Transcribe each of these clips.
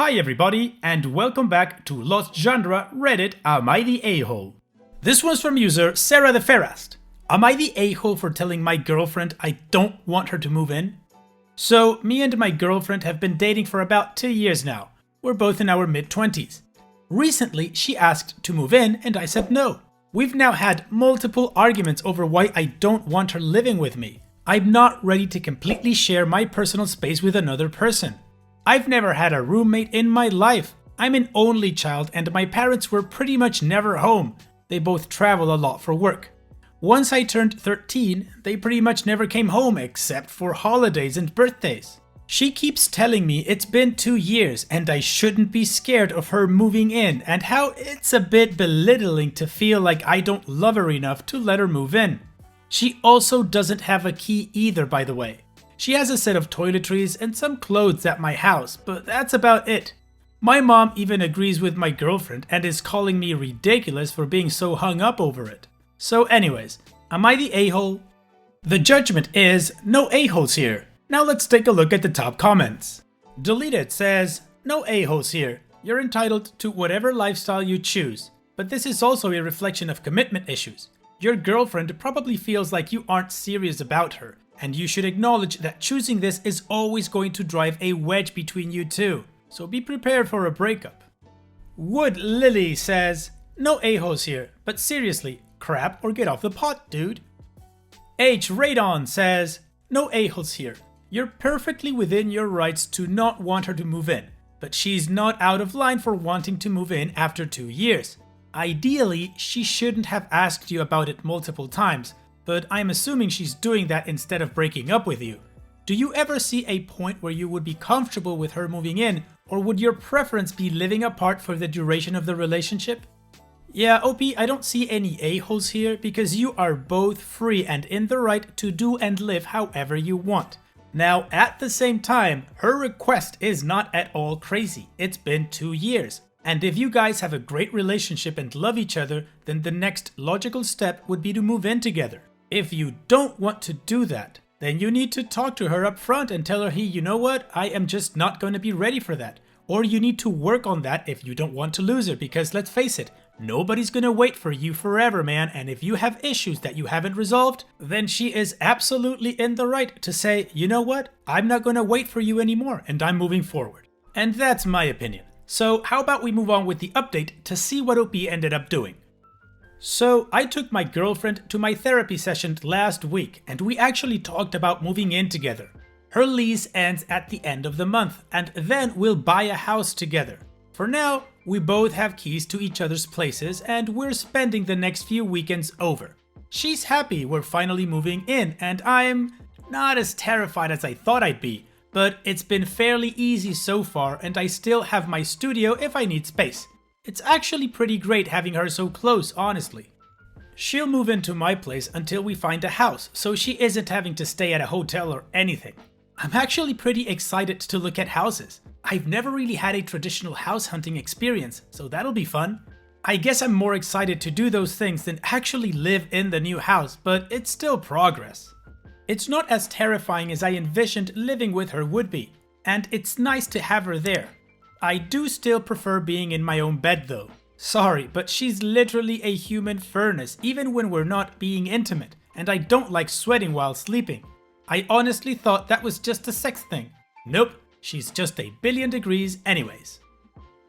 Hi everybody, and welcome back to Lost Genre Reddit Am I the A-hole? This one's from user Sarah the Fairest. Am I the a-hole for telling my girlfriend I don't want her to move in? So, me and my girlfriend have been dating for about 2 years now. We're both in our mid-20s. Recently, she asked to move in and I said no. We've now had multiple arguments over why I don't want her living with me. I'm not ready to completely share my personal space with another person. I've never had a roommate in my life. I'm an only child and my parents were pretty much never home. They both travel a lot for work. Once I turned 13, they pretty much never came home except for holidays and birthdays. She keeps telling me it's been 2 years and I shouldn't be scared of her moving in and how it's a bit belittling to feel like I don't love her enough to let her move in. She also doesn't have a key either, by the way. She has a set of toiletries and some clothes at my house, but that's about it. My mom even agrees with my girlfriend and is calling me ridiculous for being so hung up over it. So anyways, am I the a-hole? The judgment is no a-holes here. Now let's take a look at the top comments. Deleted says, no a-holes here. You're entitled to whatever lifestyle you choose, but this is also a reflection of commitment issues. Your girlfriend probably feels like you aren't serious about her, and you should acknowledge that choosing this is always going to drive a wedge between you two, so be prepared for a breakup. Wood Lily says, no a-holes here, but seriously, crap or get off the pot, dude. H. Radon says, no a-holes here. You're perfectly within your rights to not want her to move in, but she's not out of line for wanting to move in after 2 years. Ideally, she shouldn't have asked you about it multiple times, but I'm assuming she's doing that instead of breaking up with you. Do you ever see a point where you would be comfortable with her moving in, or would your preference be living apart for the duration of the relationship? Yeah, OP, I don't see any a-holes here because you are both free and in the right to do and live however you want. Now, at the same time, her request is not at all crazy. It's been 2 years. And if you guys have a great relationship and love each other, then the next logical step would be to move in together. If you don't want to do that, then you need to talk to her up front and tell her, hey, you know what, I am just not going to be ready for that. Or you need to work on that if you don't want to lose her, because let's face it, nobody's going to wait for you forever, man, and if you have issues that you haven't resolved, then she is absolutely in the right to say, you know what, I'm not going to wait for you anymore, and I'm moving forward. And that's my opinion. So how about we move on with the update to see what OP ended up doing. So I took my girlfriend to my therapy session last week and we actually talked about moving in together. Her lease ends at the end of the month and then we'll buy a house together. For now, we both have keys to each other's places and we're spending the next few weekends over. She's happy we're finally moving in and I'm not as terrified as I thought I'd be, but it's been fairly easy so far and I still have my studio if I need space. It's actually pretty great having her so close, honestly. She'll move into my place until we find a house, so she isn't having to stay at a hotel or anything. I'm actually pretty excited to look at houses. I've never really had a traditional house hunting experience, so that'll be fun. I guess I'm more excited to do those things than actually live in the new house, but it's still progress. It's not as terrifying as I envisioned living with her would be, and it's nice to have her there. I do still prefer being in my own bed though. Sorry, but she's literally a human furnace even when we're not being intimate, and I don't like sweating while sleeping. I honestly thought that was just a sex thing. Nope, she's just a billion degrees anyways.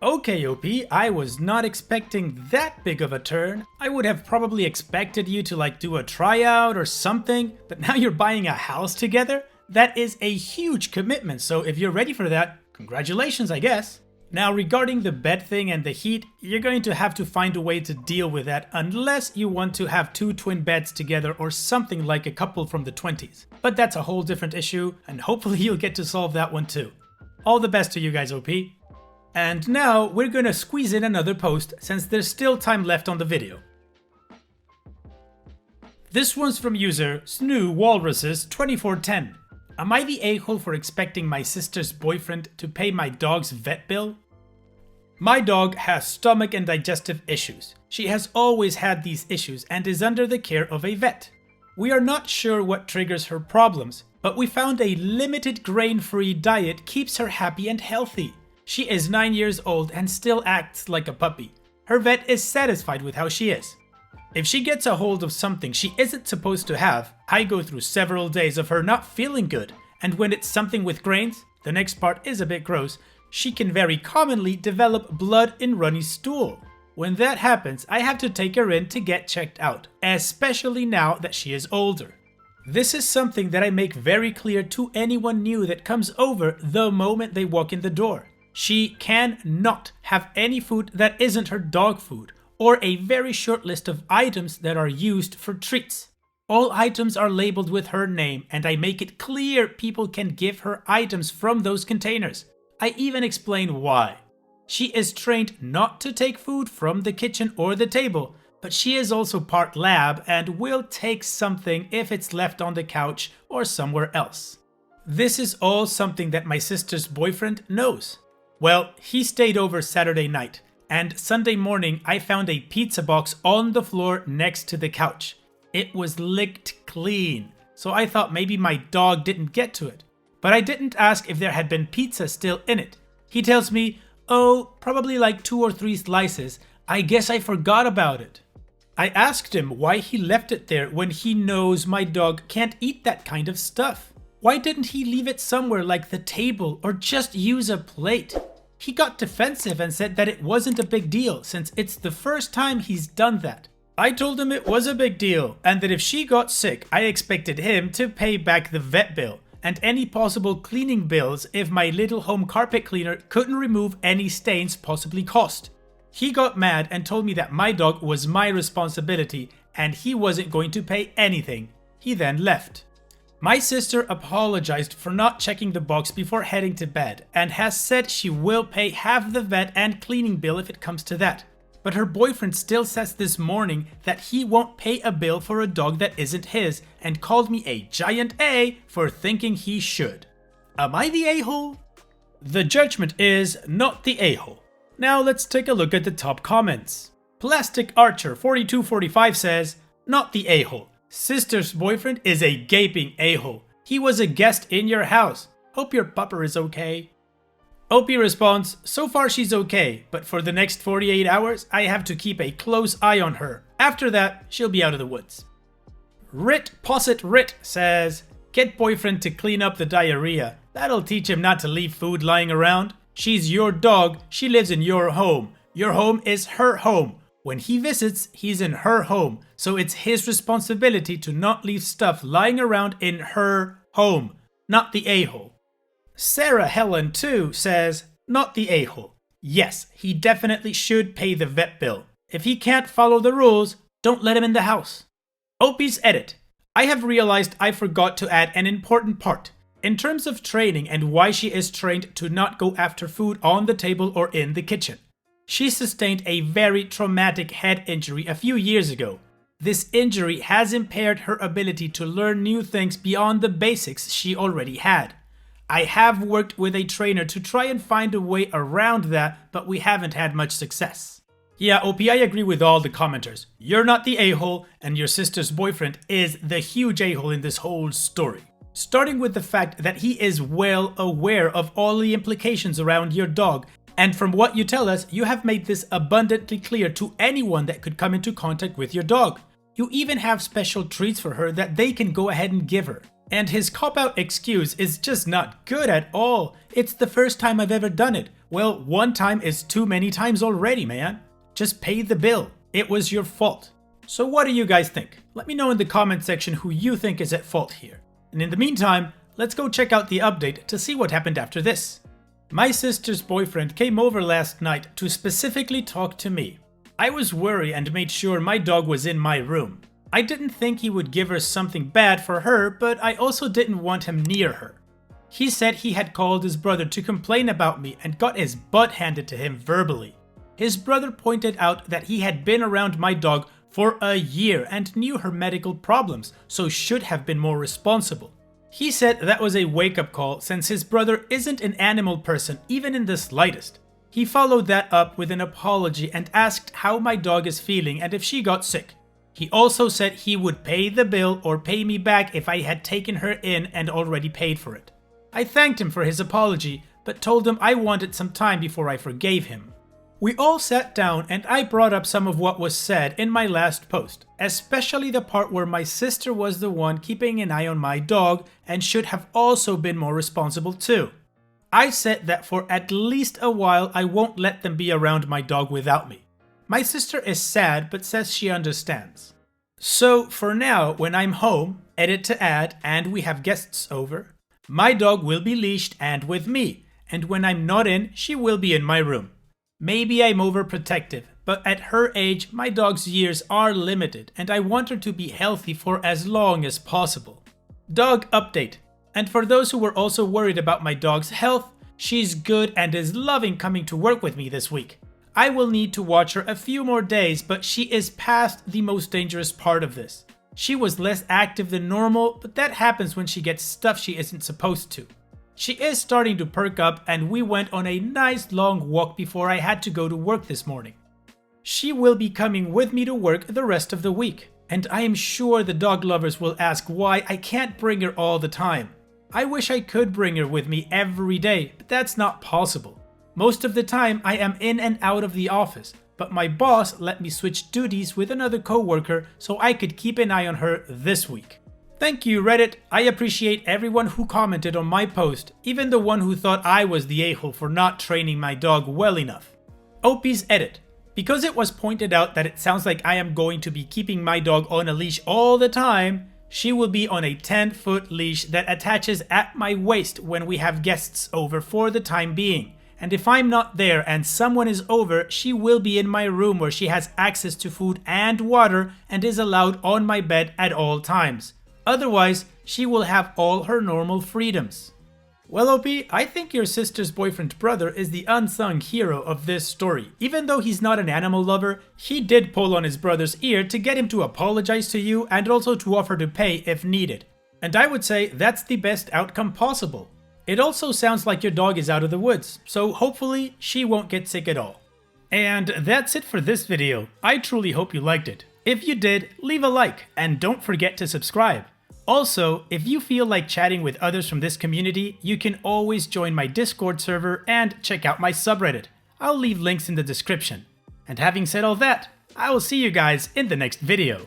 Okay OP, I was not expecting that big of a turn. I would have probably expected you to do a tryout or something, but now you're buying a house together? That is a huge commitment, so if you're ready for that, congratulations I guess. Now regarding the bed thing and the heat, you're going to have to find a way to deal with that unless you want to have 2 twin beds together or something like a couple from the 20s. But that's a whole different issue and hopefully you'll get to solve that one too. All the best to you guys OP. And now we're gonna squeeze in another post since there's still time left on the video. This one's from user SnooWalruses2410. Am I the a-hole for expecting my sister's boyfriend to pay my dog's vet bill? My dog has stomach and digestive issues. She has always had these issues and is under the care of a vet. We are not sure what triggers her problems, but we found a limited grain-free diet keeps her happy and healthy. She is 9 years old and still acts like a puppy. Her vet is satisfied with how she is. If she gets a hold of something she isn't supposed to have, I go through several days of her not feeling good, and when it's something with grains, the next part is a bit gross, she can very commonly develop blood in runny stool. When that happens, I have to take her in to get checked out, especially now that she is older. This is something that I make very clear to anyone new that comes over the moment they walk in the door. She cannot have any food that isn't her dog food, or a very short list of items that are used for treats. All items are labeled with her name, and I make it clear people can give her items from those containers. I even explain why. She is trained not to take food from the kitchen or the table, but she is also part lab and will take something if it's left on the couch or somewhere else. This is all something that my sister's boyfriend knows. Well, he stayed over Saturday night, and Sunday morning I found a pizza box on the floor next to the couch. It was licked clean, so I thought maybe my dog didn't get to it. But I didn't ask if there had been pizza still in it. He tells me, "Oh, probably like 2 or 3 slices. I guess I forgot about it." I asked him why he left it there when he knows my dog can't eat that kind of stuff. Why didn't he leave it somewhere like the table or just use a plate? He got defensive and said that it wasn't a big deal since it's the first time he's done that. I told him it was a big deal and that if she got sick, I expected him to pay back the vet bill and any possible cleaning bills if my little home carpet cleaner couldn't remove any stains possibly caused. He got mad and told me that my dog was my responsibility and he wasn't going to pay anything. He then left. My sister apologized for not checking the box before heading to bed and has said she will pay half the vet and cleaning bill if it comes to that. But her boyfriend still says this morning that he won't pay a bill for a dog that isn't his and called me a giant A for thinking he should. Am I the a-hole? The judgment is not the a-hole. Now let's take a look at the top comments. Plastic Archer 4245 says, "Not the a-hole. Sister's boyfriend is a gaping a-hole. He was a guest in your house. Hope your pupper is okay." Opie responds, "So far she's okay, but for the next 48 hours, I have to keep a close eye on her. After that, she'll be out of the woods." Rit Posset Rit says, "Get boyfriend to clean up the diarrhea. That'll teach him not to leave food lying around. She's your dog. She lives in your home. Your home is her home. When he visits, he's in her home, so it's his responsibility to not leave stuff lying around in her home, not the a-hole." Sarah Helen 2 says, "Not the a-hole. Yes, he definitely should pay the vet bill. If he can't follow the rules, don't let him in the house." Opie's edit. I have realized I forgot to add an important part. In terms of training and why she is trained to not go after food on the table or in the kitchen. She sustained a very traumatic head injury a few years ago. This injury has impaired her ability to learn new things beyond the basics she already had. I have worked with a trainer to try and find a way around that, but we haven't had much success. Yeah, OP, I agree with all the commenters. You're not the a-hole, and your sister's boyfriend is the huge a-hole in this whole story. Starting with the fact that he is well aware of all the implications around your dog, and from what you tell us, you have made this abundantly clear to anyone that could come into contact with your dog. You even have special treats for her that they can go ahead and give her. And his cop-out excuse is just not good at all. It's the first time I've ever done it. Well, one time is too many times already, man. Just pay the bill. It was your fault. So what do you guys think? Let me know in the comment section who you think is at fault here. And in the meantime, let's go check out the update to see what happened after this. My sister's boyfriend came over last night to specifically talk to me. I was worried and made sure my dog was in my room. I didn't think he would give her something bad for her, but I also didn't want him near her. He said he had called his brother to complain about me and got his butt handed to him verbally. His brother pointed out that he had been around my dog for a year and knew her medical problems, so should have been more responsible. He said that was a wake-up call since his brother isn't an animal person even in the slightest. He followed that up with an apology and asked how my dog is feeling and if she got sick. He also said he would pay the bill or pay me back if I had taken her in and already paid for it. I thanked him for his apology, but told him I wanted some time before I forgave him. We all sat down and I brought up some of what was said in my last post, especially the part where my sister was the one keeping an eye on my dog and should have also been more responsible too. I said that for at least a while I won't let them be around my dog without me. My sister is sad but says she understands. So for now, when I'm home, edit to add, and we have guests over, my dog will be leashed and with me, and when I'm not in, she will be in my room. Maybe I'm overprotective, but at her age, my dog's years are limited, and I want her to be healthy for as long as possible. Dog update. And for those who were also worried about my dog's health, she's good and is loving coming to work with me this week. I will need to watch her a few more days, but she is past the most dangerous part of this. She was less active than normal, but that happens when she gets stuff she isn't supposed to. She is starting to perk up and we went on a nice long walk before I had to go to work this morning. She will be coming with me to work the rest of the week, and I am sure the dog lovers will ask why I can't bring her all the time. I wish I could bring her with me every day, but that's not possible. Most of the time I am in and out of the office, but my boss let me switch duties with another coworker so I could keep an eye on her this week. Thank you, Reddit. I appreciate everyone who commented on my post, even the one who thought I was the a-hole for not training my dog well enough. OP's edit. Because it was pointed out that it sounds like I am going to be keeping my dog on a leash all the time, she will be on a 10-foot leash that attaches at my waist when we have guests over for the time being. And if I'm not there and someone is over, she will be in my room where she has access to food and water and is allowed on my bed at all times. Otherwise, she will have all her normal freedoms. Well, OP, I think your sister's boyfriend's brother is the unsung hero of this story. Even though he's not an animal lover, he did pull on his brother's ear to get him to apologize to you and also to offer to pay if needed. And I would say that's the best outcome possible. It also sounds like your dog is out of the woods, so hopefully she won't get sick at all. And that's it for this video. I truly hope you liked it. If you did, leave a like and don't forget to subscribe. Also, if you feel like chatting with others from this community, you can always join my Discord server and check out my subreddit. I'll leave links in the description. And having said all that, I will see you guys in the next video.